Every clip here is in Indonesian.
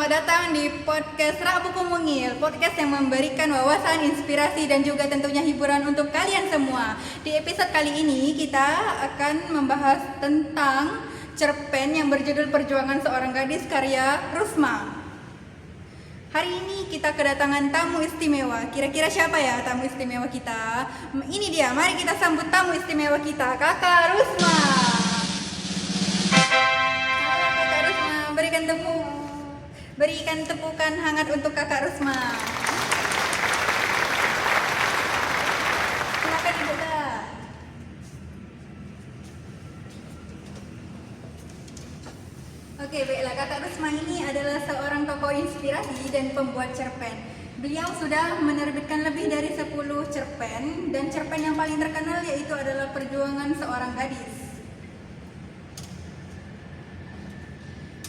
selamat datang di podcast Rabu Kumungil, podcast yang memberikan wawasan, inspirasi, dan juga tentunya hiburan untuk kalian semua. Di episode kali ini kita akan membahas tentang cerpen yang berjudul Perjuangan Seorang Gadis karya Rusma. Hari ini kita kedatangan tamu istimewa. Kira-kira siapa ya tamu istimewa kita? Ini dia, mari kita sambut tamu istimewa kita, Kakak Rusma. Berikan tepukan hangat untuk Kakak Rusma. Silakan Ibu Kak. Oke, baiklah, Kakak Rusma ini adalah seorang tokoh inspirasi dan pembuat cerpen. Beliau sudah menerbitkan lebih dari 10 cerpen, dan cerpen yang paling terkenal yaitu adalah Perjuangan Seorang Gadis.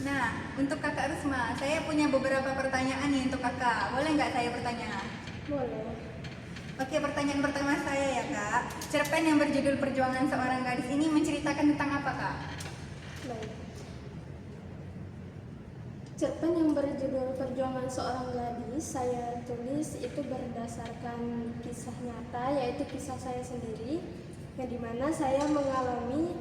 Nah, untuk Kakak Rusma, saya punya beberapa pertanyaan nih untuk Kakak. Boleh nggak saya bertanya? Boleh. Oke, pertanyaan pertama saya ya Kak. Cerpen yang berjudul Perjuangan Seorang Gadis ini menceritakan tentang apa Kak? Baik. Cerpen yang berjudul Perjuangan Seorang Gadis saya tulis itu berdasarkan kisah nyata, yaitu kisah saya sendiri, yang dimana saya mengalami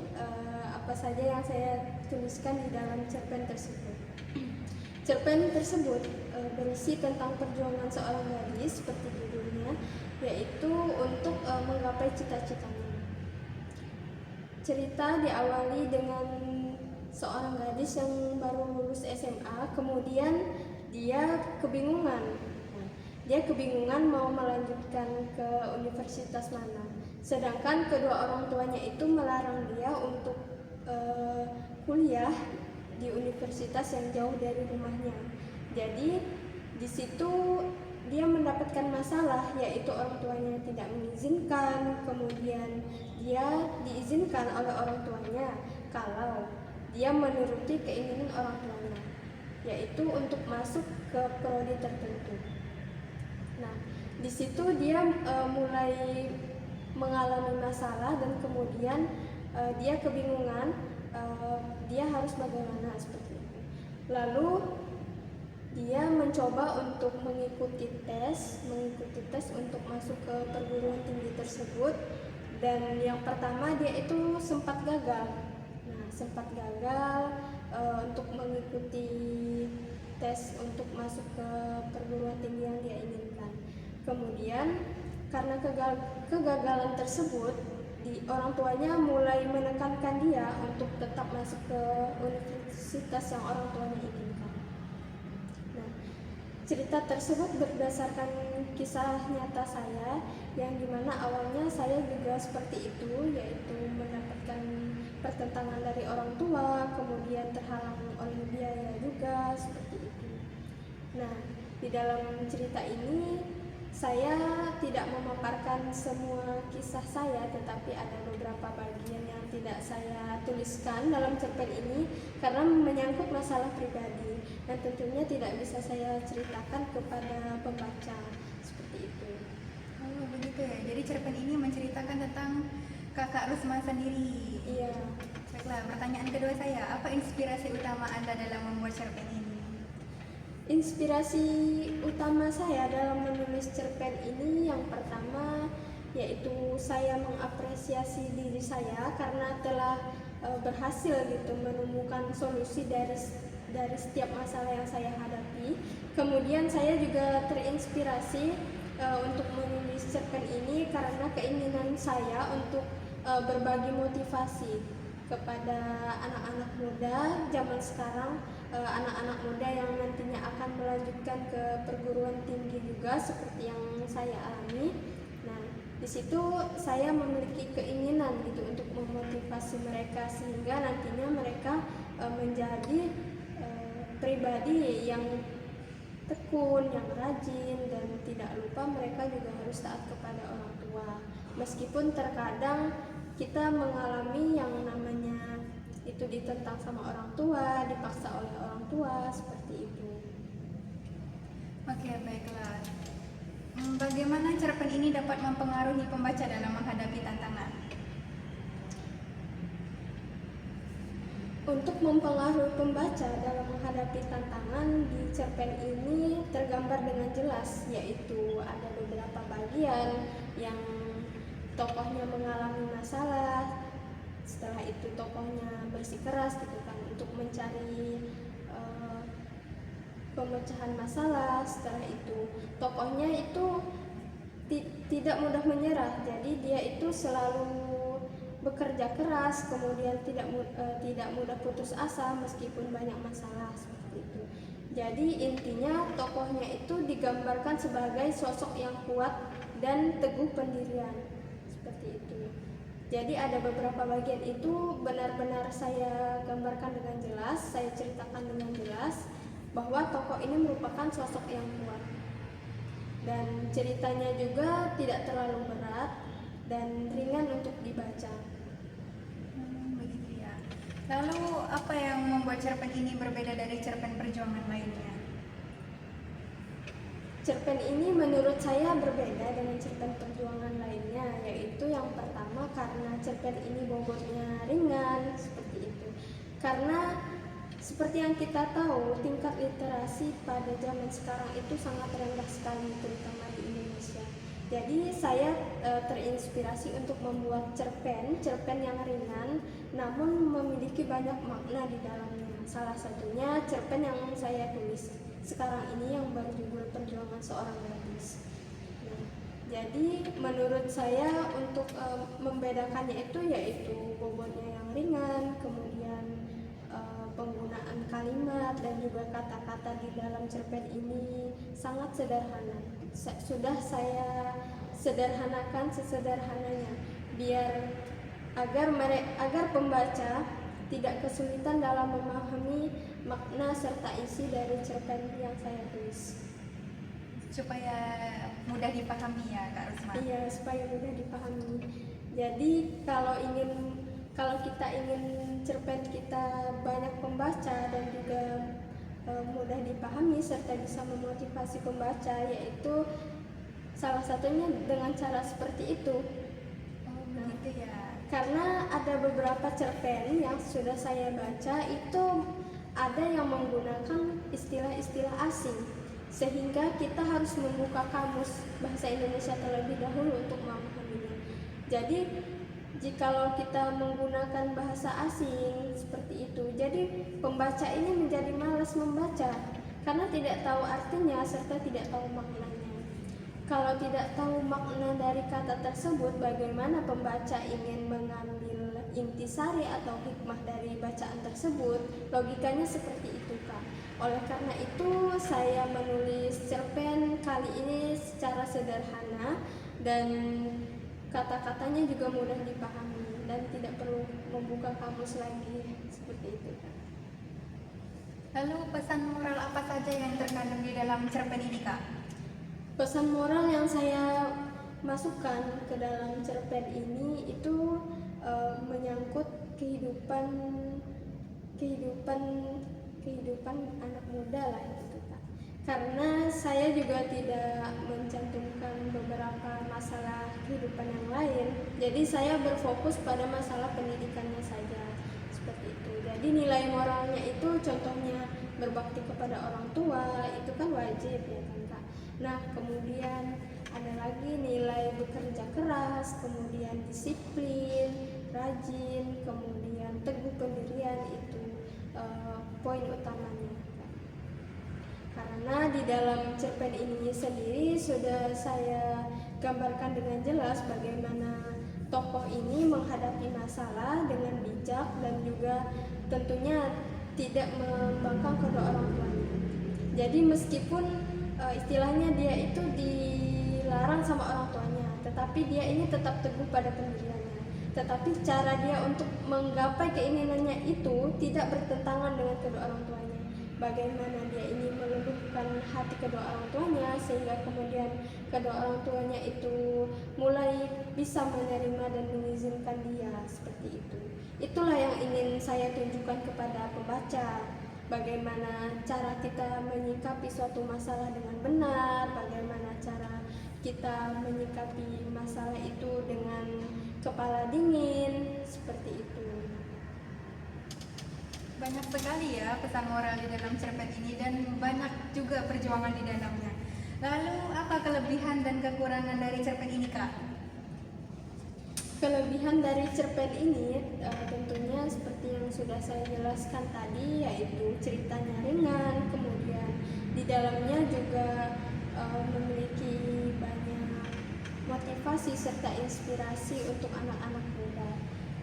apa saja yang saya tuliskan di dalam cerpen tersebut. Cerpen tersebut berisi tentang perjuangan seorang gadis seperti judulnya, yaitu untuk menggapai cita-citanya. Cerita diawali dengan seorang gadis yang baru lulus SMA, kemudian dia kebingungan. Dia kebingungan mau melanjutkan ke universitas mana, sedangkan kedua orang tuanya itu melarang dia untuk kuliah di universitas yang jauh dari rumahnya. Jadi di situ dia mendapatkan masalah, yaitu orang tuanya tidak mengizinkan, kemudian dia diizinkan oleh orang tuanya kalau dia menuruti keinginan orang tuanya, yaitu untuk masuk ke prodi tertentu. Nah, di situ dia mulai mengalami masalah dan kemudian dia kebingungan, dia harus bagaimana seperti itu. Lalu dia mencoba untuk mengikuti tes untuk masuk ke perguruan tinggi tersebut, dan yang pertama dia itu sempat gagal. Untuk mengikuti tes untuk masuk ke perguruan tinggi yang dia inginkan. Kemudian karena kegagalan tersebut, orang tuanya mulai menekankan dia untuk tetap masuk ke universitas yang orang tuanya inginkan. Nah, cerita tersebut berdasarkan kisah nyata saya, yang dimana awalnya saya juga seperti itu, yaitu mendapatkan pertentangan dari orang tua, kemudian terhalang oleh biaya juga, seperti itu. Nah, di dalam cerita ini saya tidak memaparkan semua kisah saya, tetapi ada beberapa bagian yang tidak saya tuliskan dalam cerpen ini karena menyangkut masalah pribadi dan tentunya tidak bisa saya ceritakan kepada pembaca, seperti itu. Oh begitu ya, jadi cerpen ini menceritakan tentang Kakak Rusma sendiri. Iya. Baiklah, pertanyaan kedua saya, apa inspirasi utama Anda dalam membuat cerpen ini? Inspirasi utama saya dalam menulis cerpen ini yang pertama yaitu saya mengapresiasi diri saya karena telah berhasil gitu menemukan solusi dari setiap masalah yang saya hadapi. Kemudian saya juga terinspirasi untuk menulis cerpen ini karena keinginan saya untuk berbagi motivasi kepada anak-anak muda zaman sekarang, anak-anak muda yang nantinya akan melanjutkan ke perguruan tinggi juga seperti yang saya alami. Nah, di situ saya memiliki keinginan gitu untuk memotivasi mereka sehingga nantinya mereka menjadi pribadi yang tekun, yang rajin, dan tidak lupa mereka juga harus taat kepada orang tua. Meskipun terkadang kita mengalami yang namanya itu ditentang sama orang tua, dipaksa oleh orang tua, seperti itu. Oke, baiklah. Bagaimana cerpen ini dapat mempengaruhi pembaca dalam menghadapi tantangan? Untuk mempengaruhi pembaca dalam menghadapi tantangan di cerpen ini tergambar dengan jelas, yaitu ada beberapa bagian yang tokohnya mengalami masalah, setelah itu tokohnya bersikeras gitu kan untuk mencari pemecahan masalah. Setelah itu tokohnya itu tidak mudah menyerah, jadi dia itu selalu bekerja keras, kemudian tidak mudah putus asa meskipun banyak masalah seperti itu. Jadi intinya tokohnya itu digambarkan sebagai sosok yang kuat dan teguh pendirian seperti itu. Jadi ada beberapa bagian itu benar-benar saya gambarkan dengan jelas, saya ceritakan dengan jelas bahwa tokoh ini merupakan sosok yang kuat. Dan ceritanya juga tidak terlalu berat dan ringan untuk dibaca. Begitu ya. Lalu apa yang membuat cerpen ini berbeda dari cerpen perjuangan lainnya? Cerpen ini menurut saya berbeda dengan cerpen perjuangan lainnya, yaitu yang pertama karena cerpen ini bobotnya ringan seperti itu. Karena seperti yang kita tahu, tingkat literasi pada zaman sekarang itu sangat rendah sekali, terutama di Indonesia. Jadi saya terinspirasi untuk membuat cerpen yang ringan, namun memiliki banyak makna di dalamnya. Salah satunya cerpen yang saya tulis sekarang ini yang berjudul Perjuangan Seorang Gadis. Nah, jadi menurut saya untuk membedakannya itu yaitu bobotnya yang ringan, kemudian penggunaan kalimat dan juga kata-kata di dalam cerpen ini sangat sederhana. Sudah saya sederhanakan sesederhananya biar agar pembaca tidak kesulitan dalam memahami makna serta isi dari cerpen yang saya tulis. Supaya mudah dipahami ya Kak Rusma? Iya, supaya mudah dipahami. Jadi kalau kita ingin cerpen kita banyak pembaca dan juga mudah dipahami serta bisa memotivasi pembaca, yaitu salah satunya dengan cara seperti itu. Begitu ya. Karena ada beberapa cerpen yang sudah saya baca itu ada yang menggunakan istilah-istilah asing, sehingga kita harus membuka kamus bahasa Indonesia terlebih dahulu untuk memahaminya. Jadi jikalau kita menggunakan bahasa asing seperti itu, jadi pembaca ini menjadi malas membaca karena tidak tahu artinya serta tidak tahu maknanya. Kalau tidak tahu makna dari kata tersebut, bagaimana pembaca ingin mengambil intisari atau hikmah dari bacaan tersebut? Logikanya seperti itu, Kak. Oleh karena itu, saya menulis cerpen kali ini secara sederhana dan kata-katanya juga mudah dipahami dan tidak perlu membuka kamus lagi seperti itu, Kak. Lalu pesan moral apa saja yang terkandung di dalam cerpen ini Kak? Pesan moral yang saya masukkan ke dalam cerpen ini itu menyangkut kehidupan anak muda lah gitu, Pak. Karena saya juga tidak mencantumkan beberapa masalah kehidupan yang lain, jadi saya berfokus pada masalah pendidikannya saja seperti itu. Jadi nilai moralnya itu contohnya berbakti kepada orang tua itu kan wajib ya kan, Kak. Nah, kemudian ada lagi nilai bekerja keras, kemudian disiplin, rajin, kemudian teguh pendirian itu poin utamanya. Karena di dalam cerpen ini sendiri sudah saya gambarkan dengan jelas bagaimana tokoh ini menghadapi masalah dengan bijak dan juga tentunya tidak membangkang kedua orang tuanya. Jadi meskipun istilahnya dia itu dilarang sama orang tuanya, tetapi dia ini tetap teguh pada pendiriannya. Tetapi cara dia untuk menggapai keinginannya itu tidak bertentangan dengan kedua orang tuanya. Bagaimana dia ini meluluhkan hati kedua orang tuanya sehingga kemudian kedua orang tuanya itu mulai bisa menerima dan mengizinkan dia seperti itu. Itulah yang ingin saya tunjukkan kepada pembaca. Bagaimana cara kita menyikapi suatu masalah dengan benar, bagaimana cara kita menyikapi masalah itu dengan kepala dingin, seperti itu. Banyak sekali ya pesan moral di dalam cerpen ini dan banyak juga perjuangan di dalamnya. Lalu apa kelebihan dan kekurangan dari cerpen ini, Kak? Kelebihan dari cerpen ini tentunya seperti yang sudah saya jelaskan tadi, yaitu ceritanya ringan, kemudian di dalamnya juga memiliki banyak motivasi serta inspirasi untuk anak-anak muda.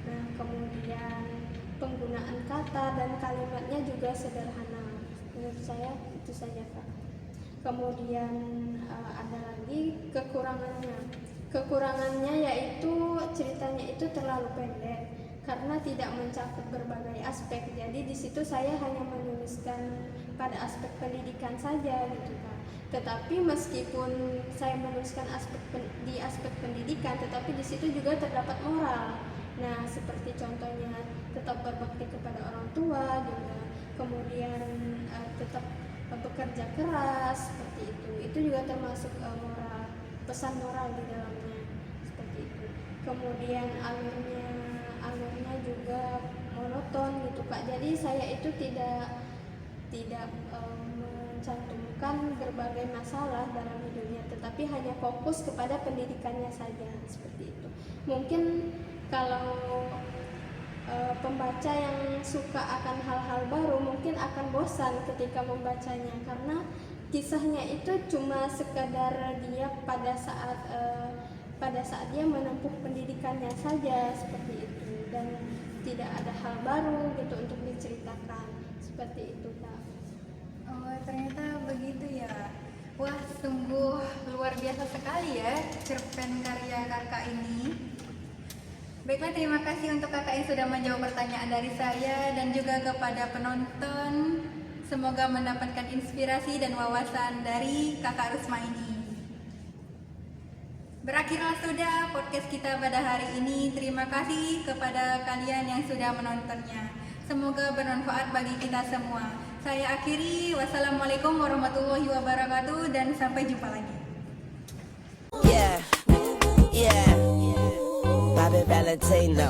Nah, kemudian penggunaan kata dan kalimatnya juga sederhana. Menurut saya itu saja, Kak. Kemudian ada lagi kekurangannya. Kekurangannya yaitu ceritanya itu terlalu pendek karena tidak mencakup berbagai aspek. Jadi di situ saya hanya menuliskan pada aspek pendidikan saja gitu, Kak. Tetapi meskipun saya menuliskan di aspek pendidikan, tetapi di situ juga terdapat moral. Nah, seperti contohnya tetap berbakti kepada orang tua juga, kemudian tetap bekerja keras seperti itu. Itu juga termasuk moral, pesan moral di dalamnya seperti itu. Kemudian alurnya juga monoton gitu, Kak. Jadi saya itu tidak mencantumkan berbagai masalah dalam hidupnya, tetapi hanya fokus kepada pendidikannya saja seperti itu. Mungkin kalau pembaca yang suka akan hal-hal baru mungkin akan bosan ketika membacanya, karena kisahnya itu cuma sekadar dia pada saat dia menempuh pendidikannya saja seperti itu, dan tidak ada hal baru gitu untuk diceritakan seperti itu, Kak. Oh, ternyata begitu ya. Wah, sungguh luar biasa sekali ya cerpen karya kakak ini. Baiklah, terima kasih untuk kakak yang sudah menjawab pertanyaan dari saya dan juga kepada penonton. Semoga mendapatkan inspirasi dan wawasan dari kakak Rusma ini. Berakhirlah sudah podcast kita pada hari ini. Terima kasih kepada kalian yang sudah menontonnya. Semoga bermanfaat bagi kita semua. Saya akhiri, wassalamualaikum warahmatullahi wabarakatuh dan sampai jumpa lagi. Yeah, Bobby Valentino.